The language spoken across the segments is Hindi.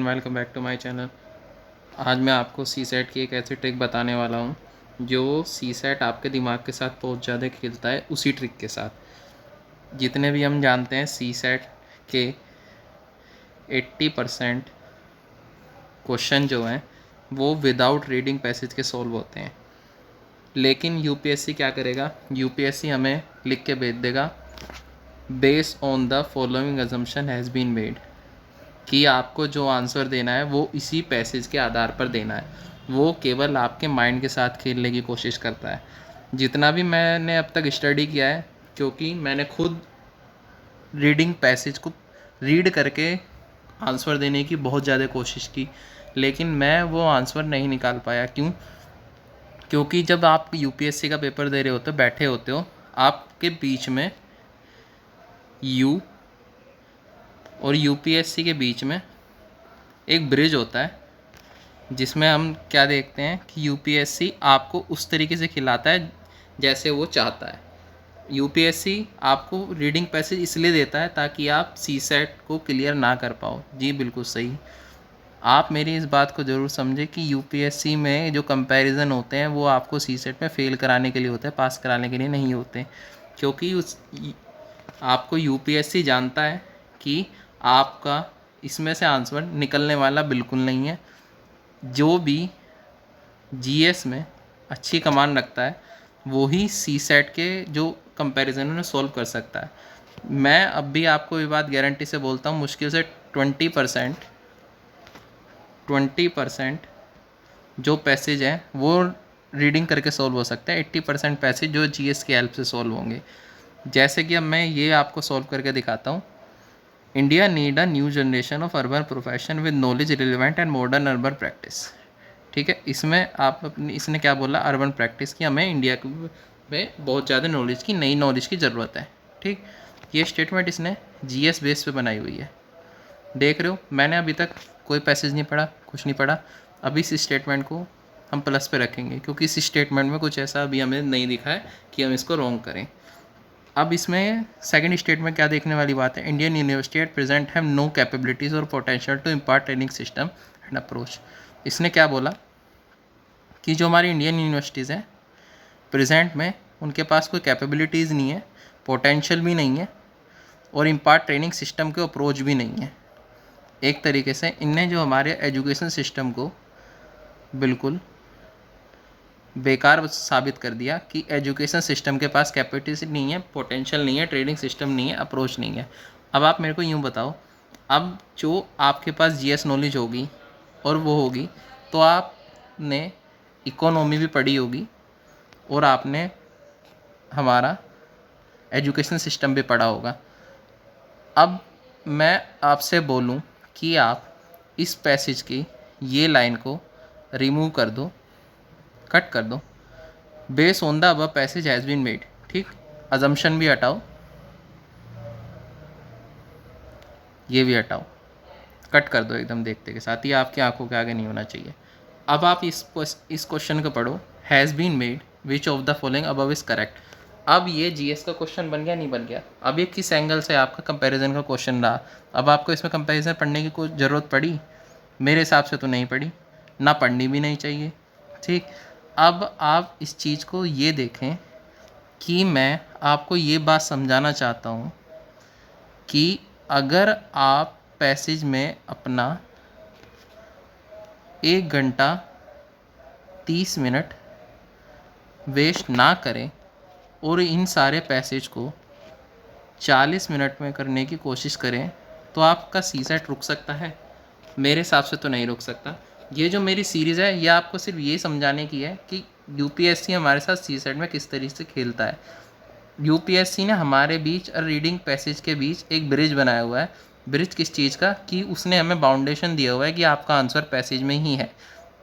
Welcome back to my channel. आज मैं आपको सी सेट की एक ऐसी ट्रिक बताने वाला हूँ जो सी सेट आपके दिमाग के साथ बहुत ज़्यादा खेलता है। उसी ट्रिक के साथ जितने भी हम जानते हैं सी सेट के 80% क्वेश्चन जो हैं वो विदाउट रीडिंग पैसेज के सॉल्व होते हैं। लेकिन यूपीएससी क्या करेगा, यूपीएससी हमें लिख के भेज देगा based on the following assumption has been made, कि आपको जो आंसर देना है वो इसी पैसेज के आधार पर देना है। वो केवल आपके माइंड के साथ खेलने की कोशिश करता है। जितना भी मैंने अब तक स्टडी किया है, क्योंकि मैंने खुद रीडिंग पैसेज को रीड करके आंसर देने की बहुत ज़्यादा कोशिश की, लेकिन मैं वो आंसर नहीं निकाल पाया। क्यों? क्योंकि जब आप यूपीएससी का पेपर दे रहे होते हो, बैठे होते हो, आपके बीच में यू और यूपीएससी के बीच में एक ब्रिज होता है, जिसमें हम क्या देखते हैं कि यूपीएससी आपको उस तरीके से खिलाता है जैसे वो चाहता है। यूपीएससी आपको रीडिंग पैसेज इसलिए देता है ताकि आप सी सेट को क्लियर ना कर पाओ। जी बिल्कुल सही। आप मेरी इस बात को ज़रूर समझें कि यूपीएससी में जो कंपैरिजन होते हैं वो आपको सी सेट में फ़ेल कराने के लिए होते हैं, पास कराने के लिए नहीं होते। क्योंकि आपको यूपीएससी जानता है कि आपका इसमें से आंसर निकलने वाला बिल्कुल नहीं है। जो भी जीएस में अच्छी कमांड रखता है वो ही सी सेट के जो कंपैरिजन उन्हें सॉल्व कर सकता है। मैं अब भी आपको ये बात गारंटी से बोलता हूँ, मुश्किल से 20% जो पैसेज हैं वो रीडिंग करके सॉल्व हो सकता है। 80% पैसेज जो जीएस की हेल्प से सॉल्व होंगे। जैसे कि अब मैं ये आपको सॉल्व करके दिखाता हूँ। India need a new generation of urban profession with knowledge relevant and modern urban practice. ठीक है, इसमें आप अपनी इसने क्या बोला, अर्बन प्रैक्टिस की हमें इंडिया में बहुत ज़्यादा नॉलेज की, नई नॉलेज की ज़रूरत है। ठीक, ये स्टेटमेंट इसने जीएस बेस पे बनाई हुई है। देख रहे हो, मैंने अभी तक कोई पैसेज नहीं पढ़ा, कुछ नहीं पढ़ा। अभी इस स्टेटमेंट को हम प्लस पे रखेंगे क्योंकि इस स्टेटमेंट में कुछ ऐसा अभी हमें नहीं दिखा है कि हम इसको रॉन्ग करें। अब इसमें सेकंड स्टेटमेंट क्या देखने वाली बात है, Indian university at present have no capabilities और potential to impart training system and approach. इसने क्या बोला कि जो हमारी इंडियन यूनिवर्सिटीज़ हैं प्रेजेंट में उनके पास कोई कैपेबिलिटीज़ नहीं है, पोटेंशियल भी नहीं है और इम्पार्ट ट्रेनिंग सिस्टम के अप्रोच भी नहीं है। एक तरीके से इनने जो हमारे एजुकेशन सिस्टम को बिल्कुल बेकार साबित कर दिया कि एजुकेशन सिस्टम के पास कैपेसिटी नहीं है, पोटेंशियल नहीं है, ट्रेनिंग सिस्टम नहीं है, अप्रोच नहीं है। अब आप मेरे को यूँ बताओ, अब जो आपके पास जीएस नॉलेज होगी और वो होगी तो आपने इकोनॉमी भी पढ़ी होगी और आपने हमारा एजुकेशन सिस्टम भी पढ़ा होगा। अब मैं आपसे बोलूं कि आप इस पैसेज की ये लाइन को रिमूव कर दो, कट कर दो। Base on the above passage has been made. ठीक, अजम्पशन भी हटाओ, ये भी हटाओ, कट कर दो एकदम देखते के साथ। ये आपकी आंखों के आगे नहीं होना चाहिए। अब आप इस क्वेश्चन को पढ़ो, has been made which of the following above is correct. अब ये जीएस का क्वेश्चन बन गया, नहीं बन गया? अब ये किस एंगल से आपका कंपैरिजन का क्वेश्चन रहा। अब आपको इसमें कंपैरिजन पढ़ने की कोई ज़रूरत पड़ी? मेरे हिसाब से तो नहीं पड़ी, ना पढ़नी भी नहीं चाहिए। ठीक, अब आप इस चीज़ को ये देखें कि मैं आपको ये बात समझाना चाहता हूँ कि अगर आप पैसेज में अपना 1 घंटा 30 मिनट वेस्ट ना करें और इन सारे पैसेज को 40 मिनट में करने की कोशिश करें तो आपका सी सेट रुक सकता है? मेरे हिसाब से तो नहीं रुक सकता। ये जो मेरी सीरीज़ है ये आपको सिर्फ ये समझाने की है कि यूपीएससी हमारे साथ सी सेट में किस तरीके से खेलता है। यूपीएससी ने हमारे बीच और रीडिंग पैसेज के बीच एक ब्रिज बनाया हुआ है। ब्रिज किस चीज़ का, कि उसने हमें बाउंडेशन दिया हुआ है कि आपका आंसर पैसेज में ही है,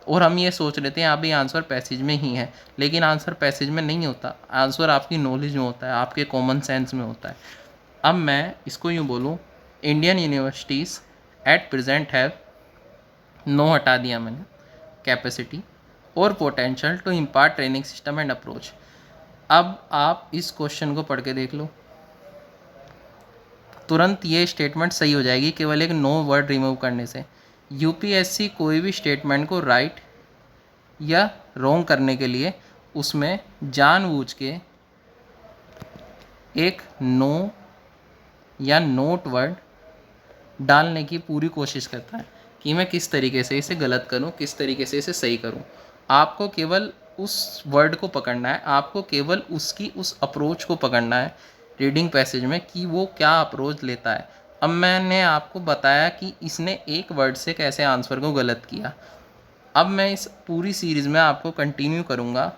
और हम ये सोच लेते हैं अभी आंसर पैसेज में ही है, लेकिन आंसर पैसेज में नहीं होता। आंसर आपकी नॉलेज में होता है, आपके कॉमन सेंस में होता है। अब मैं इसको यूँ बोलूँ, Indian universities at present have, no हटा दिया मैंने, कैपेसिटी और potential to impart training system and approach. अब आप इस क्वेश्चन को पढ़ के देख लो, तुरंत ये स्टेटमेंट सही हो जाएगी केवल एक नो वर्ड रिमूव करने से। यूपीएससी कोई भी स्टेटमेंट को राइट या रॉन्ग करने के लिए उसमें जानबूझ के एक नो या नोट वर्ड डालने की पूरी कोशिश करता है कि मैं किस तरीके से इसे गलत करूं, किस तरीके से इसे सही करूं। आपको केवल उस वर्ड को पकड़ना है, आपको केवल उसकी उस अप्रोच को पकड़ना है रीडिंग पैसेज में कि वो क्या अप्रोच लेता है। अब मैंने आपको बताया कि इसने एक वर्ड से कैसे आंसर को गलत किया। अब मैं इस पूरी सीरीज़ में आपको कंटिन्यू करूँगा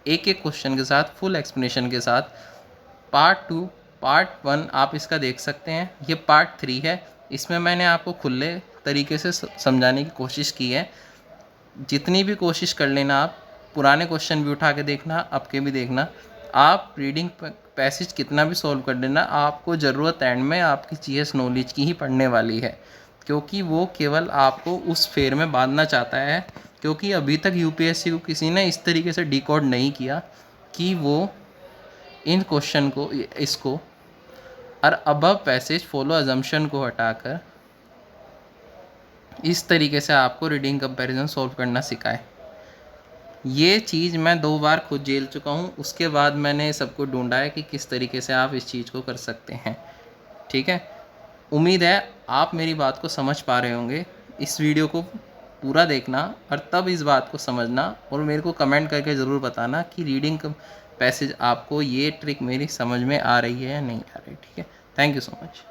एक एक क्वेश्चन के साथ, फुल एक्सप्लेनेशन के साथ। पार्ट 2, पार्ट 1 आप इसका देख सकते हैं, ये पार्ट 3 है। इसमें मैंने आपको खुले तरीके से समझाने की कोशिश की है। जितनी भी कोशिश कर लेना आप, पुराने क्वेश्चन भी उठा के देखना, अब के भी देखना। आप रीडिंग पैसेज कितना भी सॉल्व कर लेना, आपको ज़रूरत एंड में आपकी जीएस नॉलेज की ही पढ़ने वाली है, क्योंकि वो केवल आपको उस फेर में बांधना चाहता है। क्योंकि अभी तक यूपीएससी को किसी ने इस तरीके से डिकोड नहीं किया कि वो इन क्वेश्चन को, इसको और अबव पैसेज फॉलो अजम्पशन को हटाकर इस तरीके से आपको रीडिंग कंपैरिजन सॉल्व करना सिखाए। ये चीज़ मैं 2 बार खुद झेल चुका हूँ, उसके बाद मैंने सबको ढूंढा है कि किस तरीके से आप इस चीज़ को कर सकते हैं। ठीक है, उम्मीद है आप मेरी बात को समझ पा रहे होंगे। इस वीडियो को पूरा देखना और तब इस बात को समझना और मेरे को कमेंट करके ज़रूर बताना कि रीडिंग पैसेज आपको ये ट्रिक मेरी समझ में आ रही है या नहीं आ रही। ठीक है, थैंक यू सो मच।